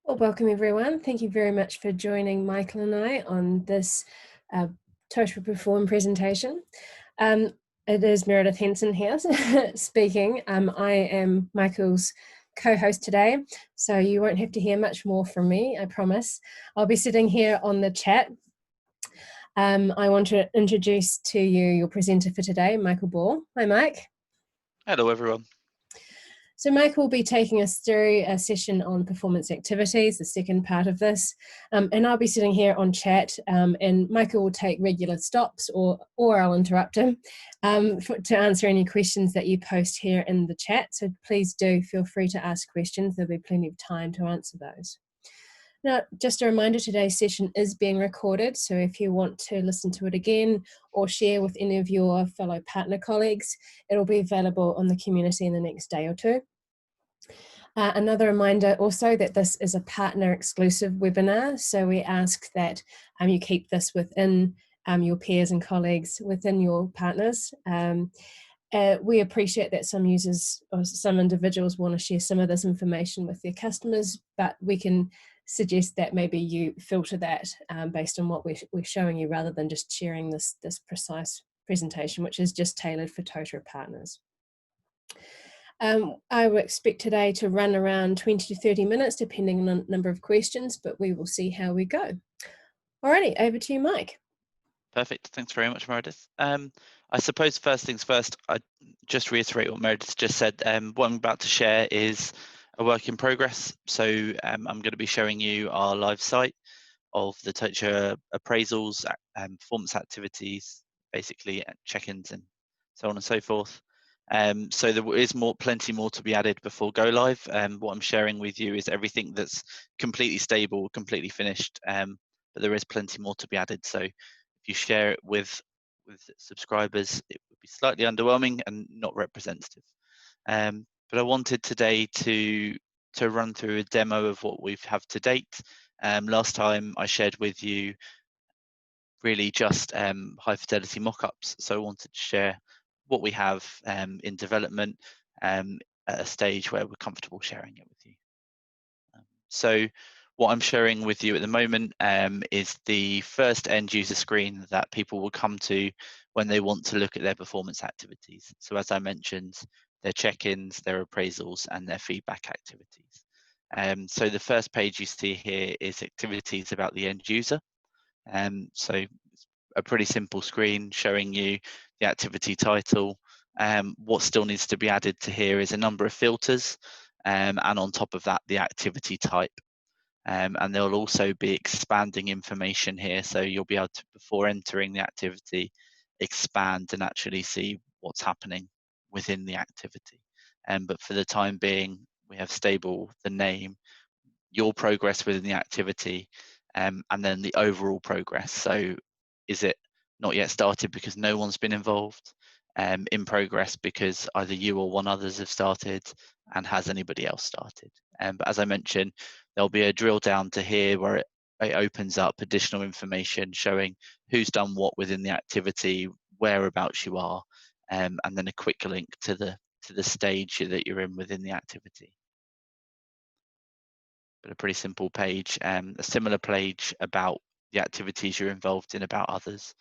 Well, welcome everyone. Thank you very much for joining Michael and I on this Total Perform presentation. It is Meredith Henson here speaking. I am Michael's co-host today, so you won't have to hear much more from me, I promise. I'll be sitting here on the chat. I want to introduce to you your presenter for today, Michael Ball. Hi, Mike. Hello, everyone. So Mike will be taking us through a session on performance activities, the second part of this, and I'll be sitting here on chat, and Michael will take regular stops or I'll interrupt him to answer any questions that you post here in the chat. So please do feel free to ask questions. There'll be plenty of time to answer those. Now, just a reminder, today's session is being recorded, so if you want to listen to it again or share with any of your fellow partner colleagues, it'll be available on the community in the next day or two. Another reminder also that this is a partner exclusive webinar, so we ask that you keep this within your peers and colleagues within your partners. We appreciate that some users or some individuals want to share some of this information with their customers, but we can suggest that maybe you filter that based on what we're showing you, rather than just sharing this precise presentation, which is just tailored for Totara partners. I would expect today to run around 20 to 30 minutes, depending on the number of questions, but we will see how we go. Alrighty, over to you, Mike. Perfect. Thanks very much, Meredith. I suppose first things first, I just reiterate what Meredith just said. What I'm about to share is a work in progress. So I'm going to be showing you our live site of the Totara appraisals, performance activities, basically check-ins and so on and so forth. So there is plenty more to be added before go live. What I'm sharing with you is everything that's completely stable, completely finished, but there is plenty more to be added. So if you share it with subscribers, it would be slightly underwhelming and not representative. But I wanted today to run through a demo of what we have to date. Last time I shared with you really just high fidelity mockups, so I wanted to share what we have in development at a stage where we're comfortable sharing it with you. So what I'm sharing with you at the moment is the first end user screen that people will come to when they want to look at their performance activities. So as I mentioned, their check-ins, their appraisals, and their feedback activities. So the first page you see here is activities about the end user. So it's a pretty simple screen showing you the activity title. What still needs to be added to here is a number of filters, and on top of that, the activity type. And there'll also be expanding information here, so you'll be able to, before entering the activity, expand and actually see what's happening within the activity. But for the time being, we have stable the name, your progress within the activity, and then the overall progress. So is it not yet started because no one's been involved? In progress because either you or one others have started, and has anybody else started? But as I mentioned, there'll be a drill down to here where it opens up additional information showing who's done what within the activity, whereabouts you are, and then a quick link to the stage that you're in within the activity. But a pretty simple page. A similar page about the activities you're involved in, about others.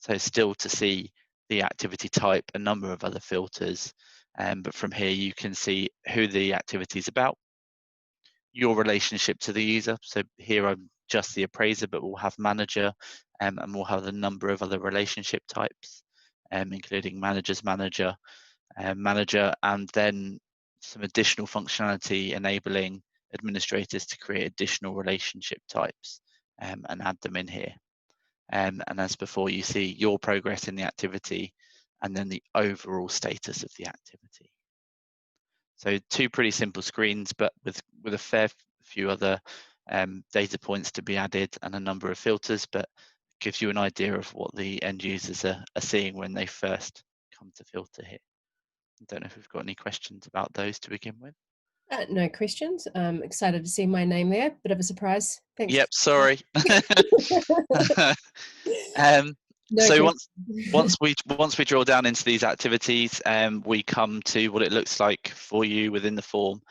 So still to see the activity type, a number of other filters, but from here you can see who the activity is about, your relationship to the user. So here I'm just the appraiser, but we'll have manager, and we'll have a number of other relationship types, including manager's manager, manager, and then some additional functionality enabling administrators to create additional relationship types and add them in here. And as before, you see your progress in the activity and then the overall status of the activity. So two pretty simple screens, but with a fair few other data points to be added and a number of filters, but gives you an idea of what the end users are seeing when they first come to filter here. I don't know if we've got any questions about those to begin with. No questions. I'm excited to see my name there. Bit of a surprise. Thanks. Yep, sorry. No so once we drill down into these activities, we come to what it looks like for you within the form.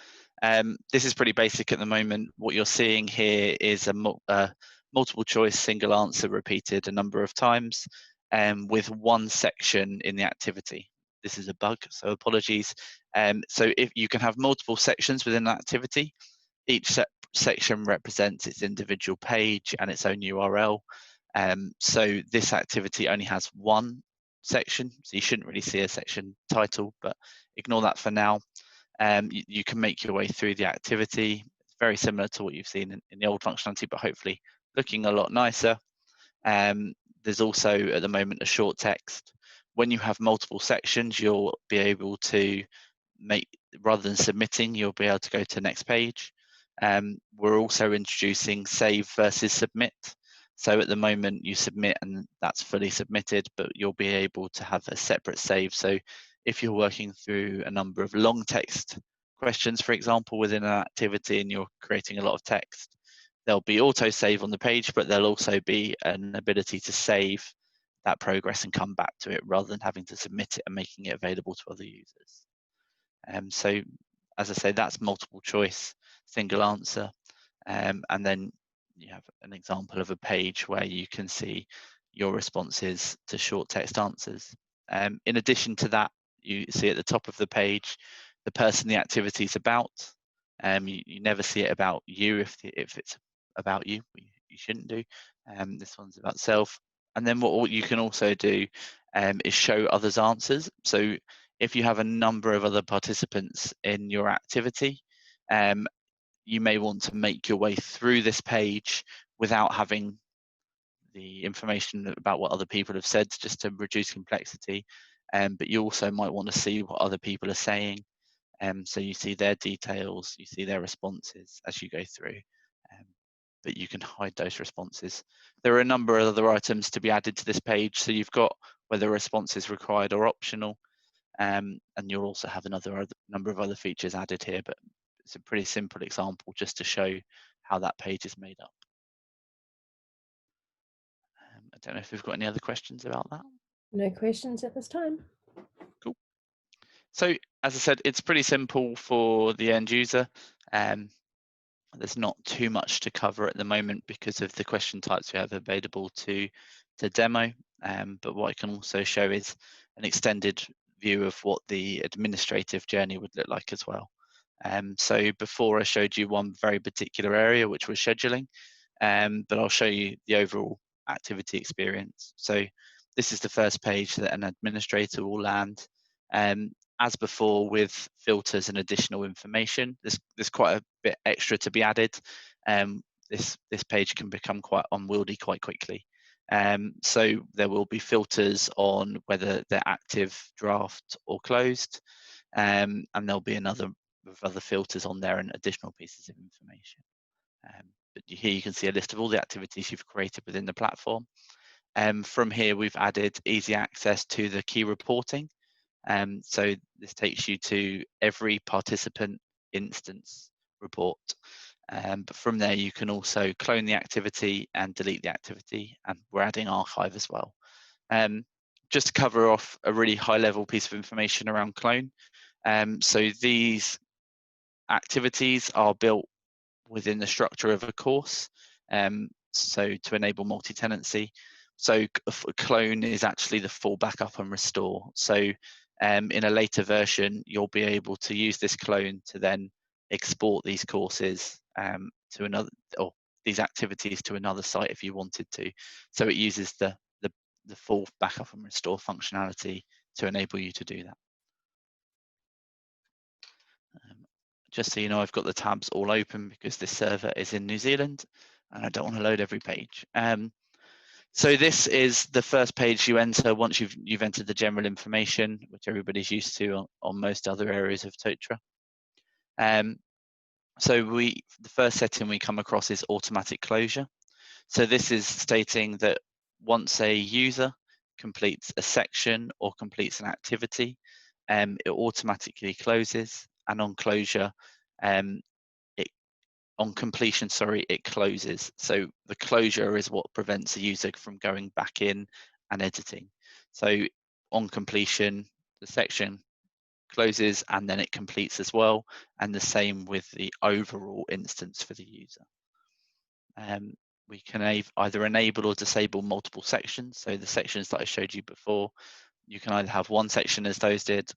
This is pretty basic at the moment. What you're seeing here is a multiple choice single answer repeated a number of times with one section in the activity. This is a bug, so apologies. So if you can have multiple sections within an activity, each section represents its individual page and its own URL. So this activity only has one section, so you shouldn't really see a section title, but ignore that for now. You can make your way through the activity. It's very similar to what you've seen in the old functionality, but hopefully looking a lot nicer. There's also at the moment a short text. When you have multiple sections, you'll be able to make, rather than submitting, you'll be able to go to the next page. We're also introducing save versus submit. So at the moment you submit and that's fully submitted, but you'll be able to have a separate save. So if you're working through a number of long text questions, for example, within an activity and you're creating a lot of text, there'll be auto save on the page, but there'll also be an ability to save that progress and come back to it rather than having to submit it and making it available to other users. So as I say, that's multiple choice, single answer. And then you have an example of a page where you can see your responses to short text answers. In addition to that, you see at the top of the page, the person the activity is about. You never see it about you if it's about you, you shouldn't do. This one's about self. And then what you can also do is show others answers. So if you have a number of other participants in your activity, you may want to make your way through this page without having the information about what other people have said, just to reduce complexity. But you also might want to see what other people are saying. So you see their details, you see their responses as you go through. But you can hide those responses. There are a number of other items to be added to this page. So you've got whether a response is required or optional. And you'll also have another number of other features added here, but it's a pretty simple example just to show how that page is made up. I don't know if we've got any other questions about that. No questions at this time. Cool. So as I said, it's pretty simple for the end user. There's not too much to cover at the moment because of the question types we have available to demo. But what I can also show is an extended view of what the administrative journey would look like as well. So before I showed you one very particular area, which was scheduling, but I'll show you the overall activity experience. So this is the first page that an administrator will land. As before, with filters and additional information, there's quite a bit extra to be added. This page can become quite unwieldy quite quickly. So there will be filters on whether they're active, draft, or closed, and there'll be another of other filters on there and additional pieces of information. But here you can see a list of all the activities you've created within the platform. From here, we've added easy access to the key reporting. So this takes you to every participant instance report. But from there, you can also clone the activity and delete the activity, and we're adding archive as well. Just to cover off a really high level piece of information around clone. So these activities are built within the structure of a course, so to enable multi-tenancy. So clone is actually the full backup and restore. So in a later version, you'll be able to use this clone to then export these courses to another, or these activities to another site if you wanted to. So it uses the full backup and restore functionality to enable you to do that. Just so you know, I've got the tabs all open because this server is in New Zealand and I don't want to load every page. So this is the first page you enter once you've entered the general information, which everybody's used to on most other areas of Totra. So the first setting we come across is automatic closure. So this is stating that once a user completes a section or completes an activity, it automatically closes, and on closure, on completion, it closes. So the closure is what prevents a user from going back in and editing. So on completion, the section closes, and then it completes as well, and the same with the overall instance for the user. We can either enable or disable multiple sections. So the sections that I showed you before, you can either have one section as those did,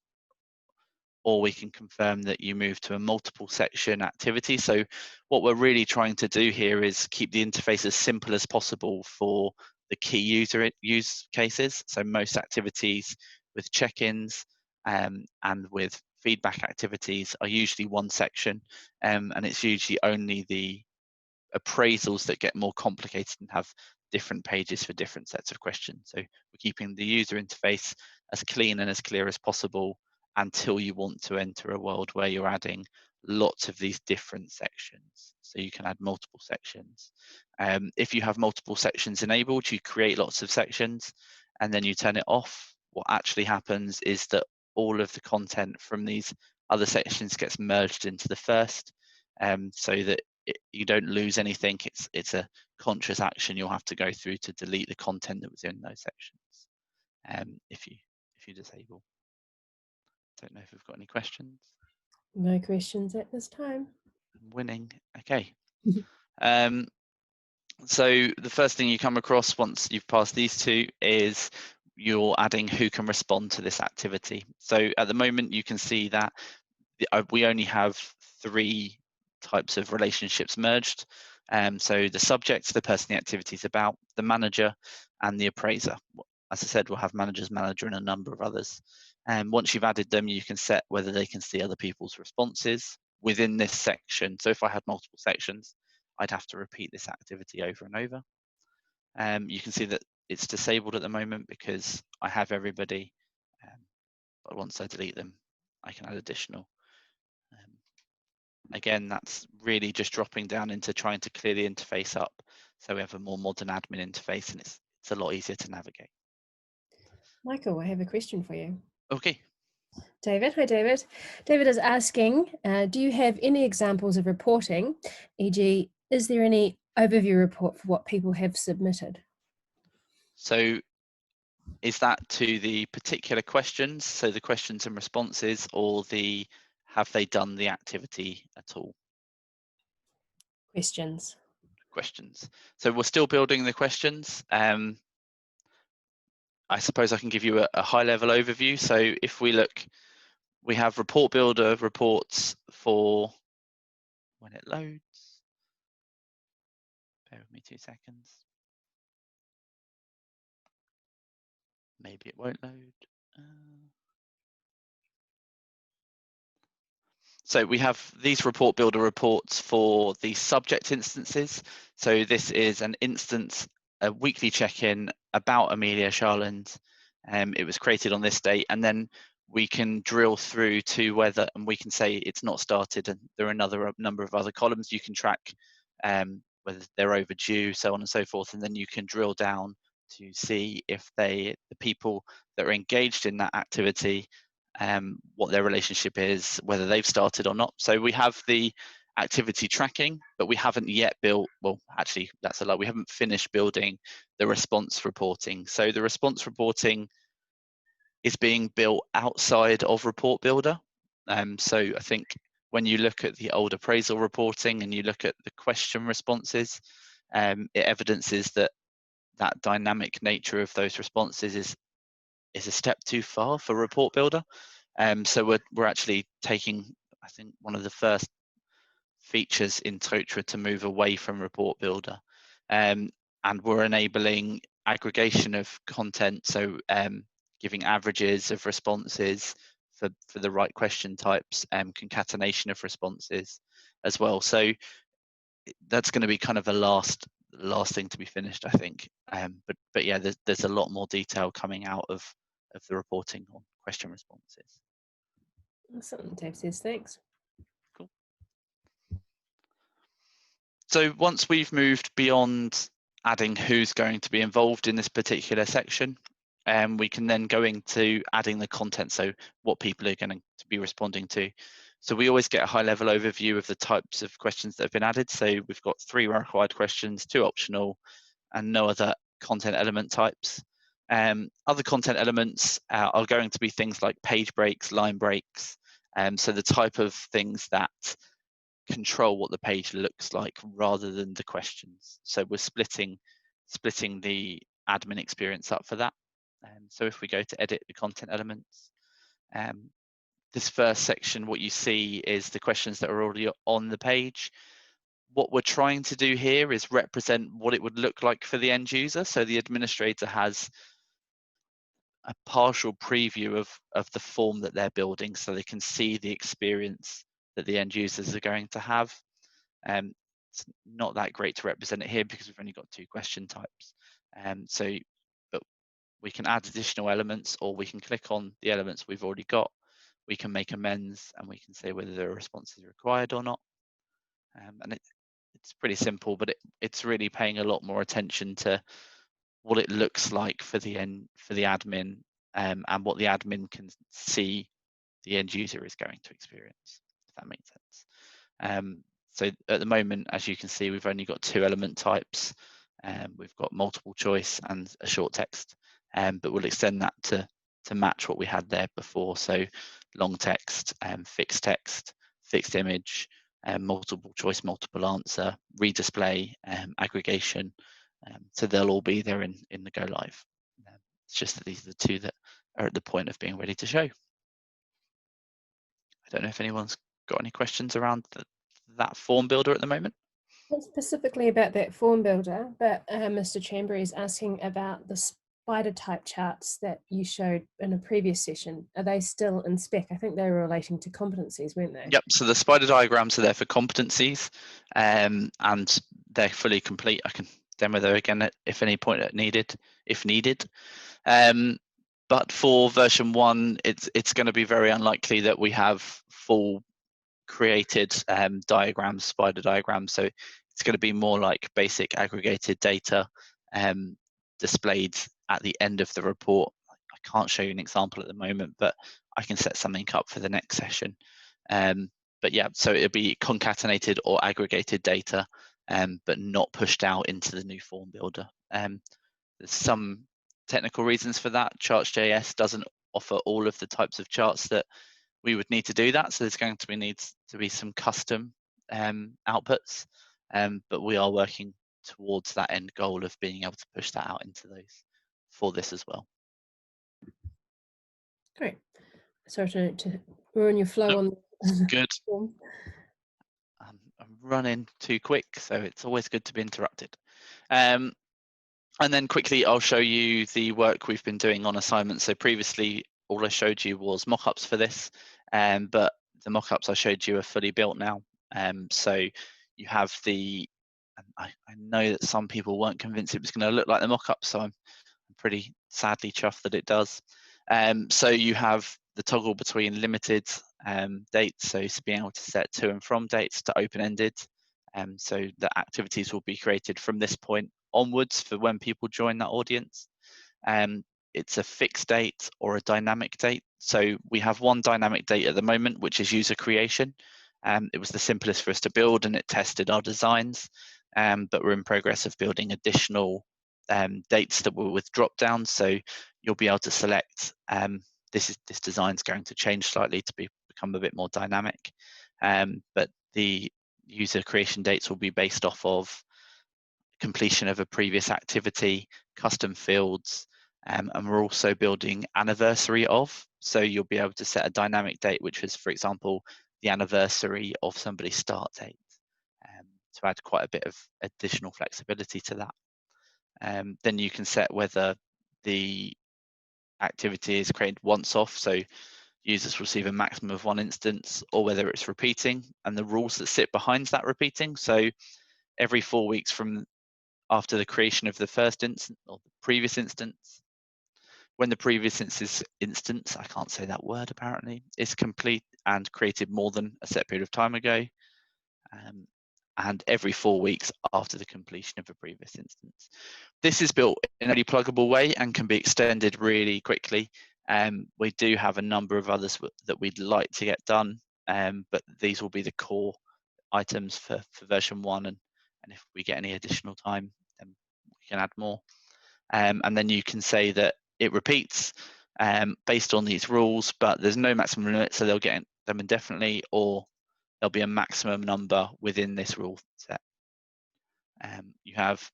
or we can confirm that you move to a multiple section activity. So what we're really trying to do here is keep the interface as simple as possible for the key user use cases. So most activities with check-ins and with feedback activities are usually one section, and it's usually only the appraisals that get more complicated and have different pages for different sets of questions. So we're keeping the user interface as clean and as clear as possible until you want to enter a world where you're adding lots of these different sections. So you can add multiple sections. If you have multiple sections enabled, you create lots of sections and then you turn it off. What actually happens is that all of the content from these other sections gets merged into the first, so that you don't lose anything. It's a conscious action you'll have to go through to delete the content that was in those sections, if you disable. Don't know if we've got any questions. No questions at this time. Winning. Okay. So the first thing you come across once you've passed these two is you're adding who can respond to this activity. So at the moment you can see that we only have 3 types of relationships merged. So the subject, the person the activity is about, the manager, and the appraiser. As I said, we'll have managers, manager, and a number of others. And once you've added them, you can set whether they can see other people's responses within this section. So if I had multiple sections, I'd have to repeat this activity over and over. You can see that it's disabled at the moment because I have everybody, but once I delete them, I can add additional. Again, that's really just dropping down into trying to clear the interface up so we have a more modern admin interface, and it's a lot easier to navigate. Michael, I have a question for you. Okay. David, hi David. David is asking, do you have any examples of reporting, e.g., is there any overview report for what people have submitted? So is that to the particular questions, so the questions and responses, or the have they done the activity at all? Questions. Questions. So we're still building the questions. I suppose I can give you a high-level overview. So if we look, we have report builder reports for when it loads. Bear with me 2 seconds. Maybe it won't load. So we have these report builder reports for the subject instances. So this is an instance, a weekly check-in about Amelia Charland. It was created on this date, and then we can drill through to whether, and we can say it's not started, and there are another number of other columns you can track, whether they're overdue, so on and so forth, and then you can drill down to see if the people that are engaged in that activity, what their relationship is, whether they've started or not. So we have the activity tracking, but we haven't yet built, well, actually, that's a lot. We haven't finished building the response reporting. So the response reporting is being built outside of Report Builder. So I think when you look at the old appraisal reporting and you look at the question responses, it evidences that dynamic nature of those responses is a step too far for Report Builder. So we're actually taking, I think, one of the first features in Totra to move away from Report Builder, and we're enabling aggregation of content, so giving averages of responses for the right question types, concatenation of responses as well. So that's going to be kind of the last thing to be finished, I think. But yeah, there's a lot more detail coming out of the reporting on question responses. Awesome, Dave says thanks. Cool. So once we've moved beyond adding who's going to be involved in this particular section, we can then go into adding the content, so what people are going to be responding to. So we always get a high-level overview of the types of questions that have been added. So we've got 3 required questions, 2 optional, and no other content element types. Other content elements are going to be things like page breaks, line breaks, so the type of things that control what the page looks like rather than the questions. So we're splitting the admin experience up for that. So if we go to edit the content elements, this first section, what you see is the questions that are already on the page. What we're trying to do here is represent what it would look like for the end user. So the administrator has a partial preview of the form that they're building, so they can see the experience that the end users are going to have. It's not that great to represent it here because we've only got 2 question types. But we can add additional elements, or we can click on the elements we've already got. We can make amends, and we can say whether there are responses required or not. And it's pretty simple, but it's really paying a lot more attention to what it looks like for the admin, and what the admin can see the end user is going to experience, if that makes sense. So at the moment, as you can see, we've only got 2 element types. We've got multiple choice and a short text, but we'll extend that to match what we had there before. So long text, fixed image, multiple choice, multiple answer, redisplay, aggregation. So they'll all be there in the go live. It's just that these are the 2 that are at the point of being ready to show. I don't know if anyone's got any questions around that form builder at the moment. Not specifically about that form builder, but Mr. Chambery is asking about the spider type charts that you showed in a previous session. Are they still in spec? I think they were relating to competencies, weren't they? Yep, so the spider diagrams are there for competencies, and they're fully complete. I can demo them again at if any point if needed. But for version 1, it's going to be very unlikely that we have full created diagrams, spider diagrams. So it's going to be more like basic aggregated data displayed at the end of the report. I can't show you an example at the moment, but I can set something up for the next session. But yeah, so it'll be concatenated or aggregated data, but not pushed out into the new form builder. There's some technical reasons for that. Charts.js doesn't offer all of the types of charts that we would need to do that. So there's going to be some custom outputs, but we are working towards that end goal of being able to push that out into those for this as well. Great. Sorry to ruin your flow on. Good. I'm running too quick, so it's always good to be interrupted. And then quickly, I'll show you the work we've been doing on assignments. So previously, all I showed you was mock-ups for this, but the mock-ups I showed you are fully built now. So you have I know that some people weren't convinced it was going to look like the mock-up, so I'm pretty sadly chuffed that it does. So you have the toggle between limited dates, so being able to set to and from dates, to open-ended. So the activities will be created from this point onwards for when people join that audience. It's a fixed date or a dynamic date. So we have one dynamic date at the moment, which is user creation. It was the simplest for us to build, and it tested our designs, but we're in progress of building additional dates that were with drop downs. So you'll be able to select, this design's going to change slightly to become a bit more dynamic, but the user creation dates will be based off of completion of a previous activity, custom fields, and we're also building anniversary of. So you'll be able to set a dynamic date, which is, for example, the anniversary of somebody's start date, to add quite a bit of additional flexibility to that. Then you can set whether the activity is created once off, so users receive a maximum of 1 instance, or whether it's repeating, and the rules that sit behind that repeating. So every 4 weeks from after the creation of the first instance or the previous instance, when the previous instance, I can't say that word apparently, is complete and created more than a set period of time ago, and every 4 weeks after the completion of a previous instance. This is built in a really pluggable way and can be extended really quickly. We do have a number of others that we'd like to get done, but these will be the core items for version 1, and if we get any additional time, then we can add more. And then you can say that it repeats based on these rules, but there's no maximum limit, so they'll get them indefinitely, or there'll be a maximum number within this rule set. You have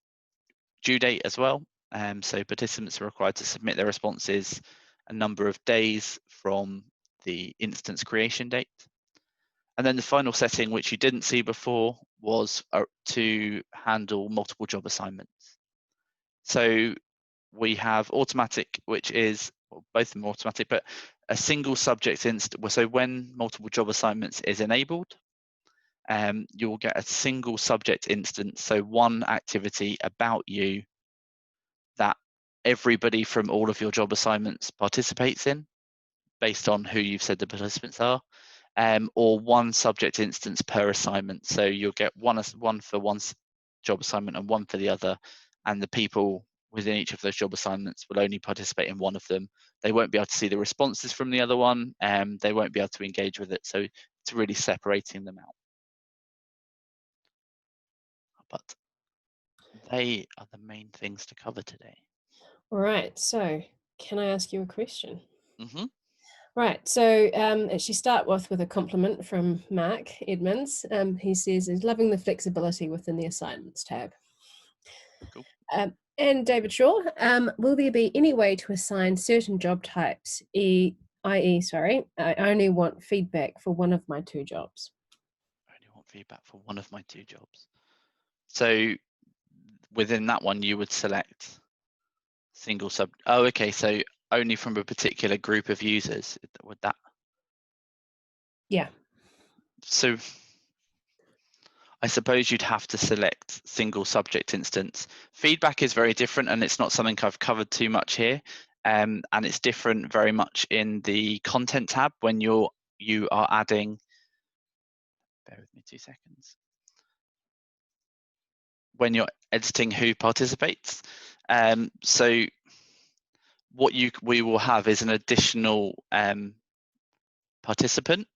due date as well, so participants are required to submit their responses a number of days from the instance creation date. And then the final setting, which you didn't see before, was to handle multiple job assignments. So we have automatic, which is, well, both of them are automatic, but a single subject instance. So when multiple job assignments is enabled, you'll get a single subject instance, so one activity about you that everybody from all of your job assignments participates in, based on who you've said the participants are, or one subject instance per assignment. So you'll get one for one job assignment and one for the other, and the people within each of those job assignments will only participate in one of them. They won't be able to see the responses from the other one, and they won't be able to engage with it. So it's really separating them out. But they are the main things to cover today. All right, so can I ask you a question? Mm-hmm. Right, so actually start with a compliment from Mark Edmonds. He says he's loving the flexibility within the assignments tab. Cool. And David Shaw, will there be any way to assign certain job types, i.e., sorry, I only want feedback for one of my two jobs? I only want feedback for one of my two jobs. So within that one, you would select single sub. Oh, okay. So only from a particular group of users. Would that? Yeah. So I suppose you'd have to select single subject instance. Feedback is very different, and it's not something I've covered too much here. And it's different very much in the content tab when you are adding. Bear with me 2 seconds. When you're editing who participates. So what we will have is an additional participant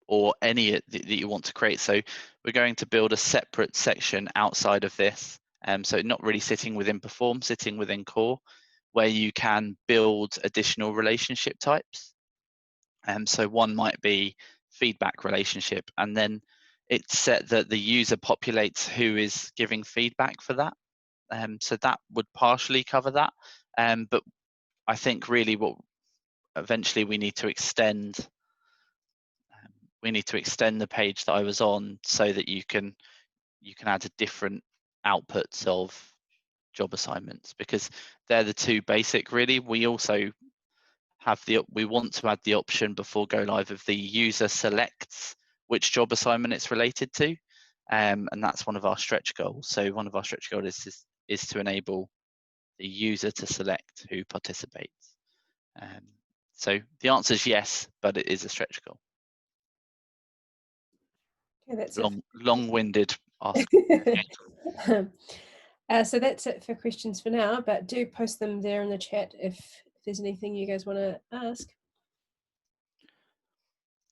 or any that you want to create. So we're going to build a separate section outside of this. So not really sitting within Perform, sitting within Core, where you can build additional relationship types. So one might be feedback relationship, and then it's set that the user populates who is giving feedback for that. So that would partially cover that. But I think really what eventually we need to extend the page that I was on so that you can add a different outputs of job assignments, because they're the two basic really. We also have we want to add the option before go live of the user selects which job assignment it's related to, and that's one of our stretch goals. So one of our stretch goals is to enable the user to select who participates. So the answer is yes, but it is a stretch goal. Okay, that's long-winded ask. So that's it for questions for now, but do post them there in the chat if there's anything you guys want to ask.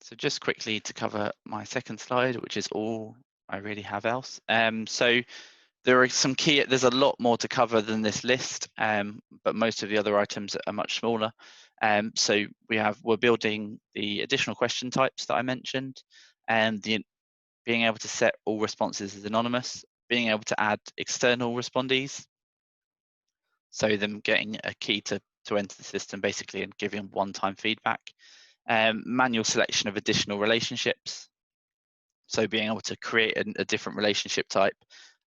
So just quickly to cover my second slide, which is all I really have else. So there are some there's a lot more to cover than this list, but most of the other items are much smaller. So we're building the additional question types that I mentioned, and being able to set all responses as anonymous, being able to add external respondees, so them getting a key to enter the system basically and giving one-time feedback. Manual selection of additional relationships, so being able to create a different relationship type,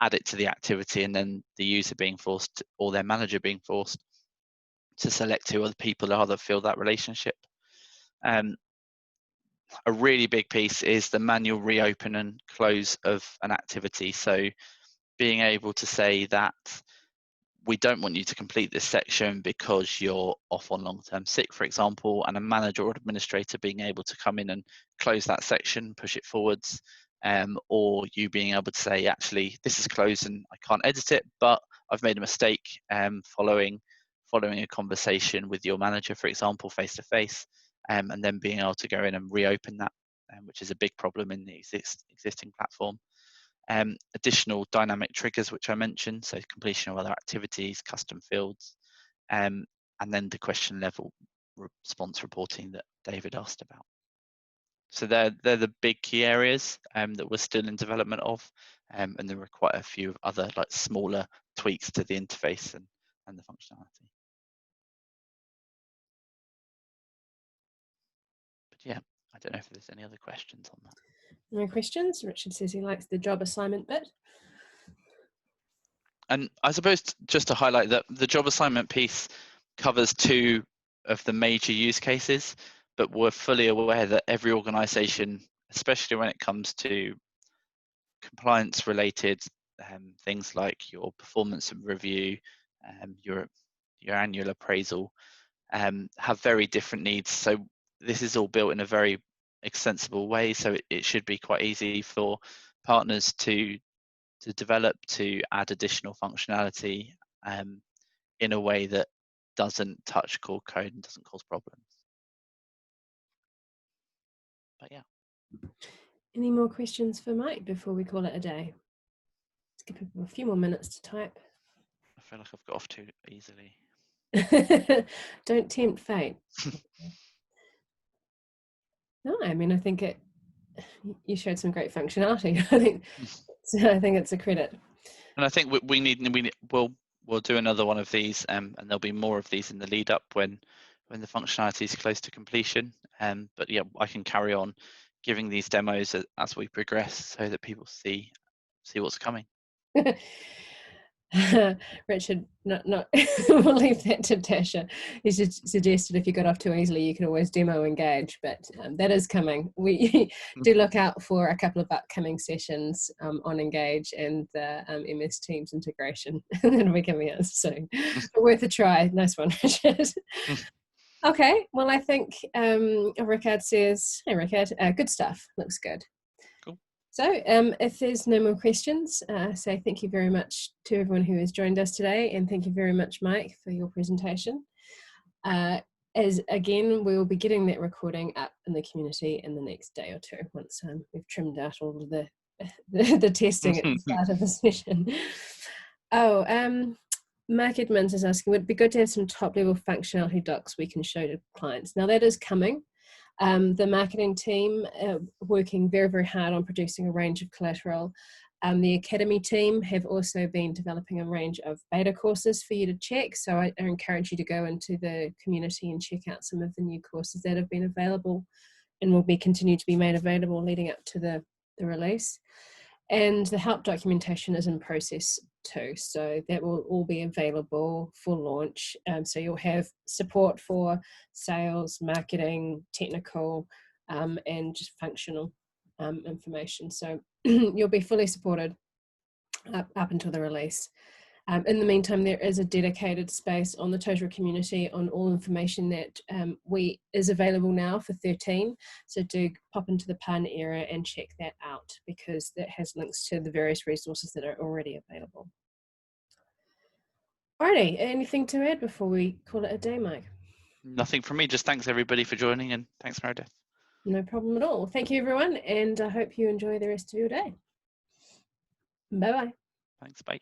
add it to the activity, and then the user being forced, or their manager being forced, to select who other people are that fill that relationship. A really big piece is the manual reopen and close of an activity. So being able to say that we don't want you to complete this section because you're off on long-term sick, for example, and a manager or administrator being able to come in and close that section, push it forwards, or you being able to say, actually, this is closed and I can't edit it, but I've made a mistake following a conversation with your manager, for example, face-to-face, and then being able to go in and reopen that, which is a big problem in the existing platform. Additional dynamic triggers, which I mentioned, so completion of other activities, custom fields, and then the question level response reporting that David asked about. So they're the big key areas that we're still in development of, and there are quite a few other like smaller tweaks to the interface and the functionality. But yeah, I don't know if there's any other questions on that. No questions? Richard says he likes the job assignment bit. And I suppose just to highlight that the job assignment piece covers 2 of the major use cases, but we're fully aware that every organization, especially when it comes to compliance related things like your performance and review, your annual appraisal, have very different needs. So this is all built in a very extensible way, so it should be quite easy for partners to develop, to add additional functionality in a way that doesn't touch core code and doesn't cause problems. But yeah. Any more questions for Mike before we call it a day? Let's give people a few more minutes to type. I feel like I've got off too easily. Don't tempt fate. No, I mean, I think you showed some great functionality. I think it's a credit. And I think we'll do another one of these, and there'll be more of these in the lead up when the functionality is close to completion. But yeah, I can carry on giving these demos as we progress, so that people see what's coming. Richard, not we'll leave that to Tasha. He suggested if you got off too easily, you can always demo Engage, but that is coming. We do look out for a couple of upcoming sessions on Engage and the MS Teams integration that'll be coming out soon. Worth a try. Nice one, Richard. Okay, well, I think Rickard says, hey Rickard, good stuff, looks good. So if there's no more questions, say thank you very much to everyone who has joined us today, and thank you very much, Mike, for your presentation. As again, we will be getting that recording up in the community in the next day or 2, once we've trimmed out all of the testing at the start of the session. Mark Edmonds is asking, would it be good to have some top-level functionality docs we can show to clients? Now that is coming. The marketing team working very, very hard on producing a range of collateral. The Academy team have also been developing a range of beta courses for you to check. So I encourage you to go into the community and check out some of the new courses that have been available and will be continue to be made available leading up to the release. And the help documentation is in process too, so that will all be available for launch. So you'll have support for sales, marketing, technical, and just functional information. So you'll be fully supported up until the release. In the meantime, there is a dedicated space on the Totara community on all information that is available now for 13. So do pop into the partner area and check that out, because that has links to the various resources that are already available. Alrighty, anything to add before we call it a day, Mike? Nothing from me, just thanks everybody for joining, and thanks Meredith. No problem at all. Thank you everyone, and I hope you enjoy the rest of your day. Bye-bye. Thanks, bye.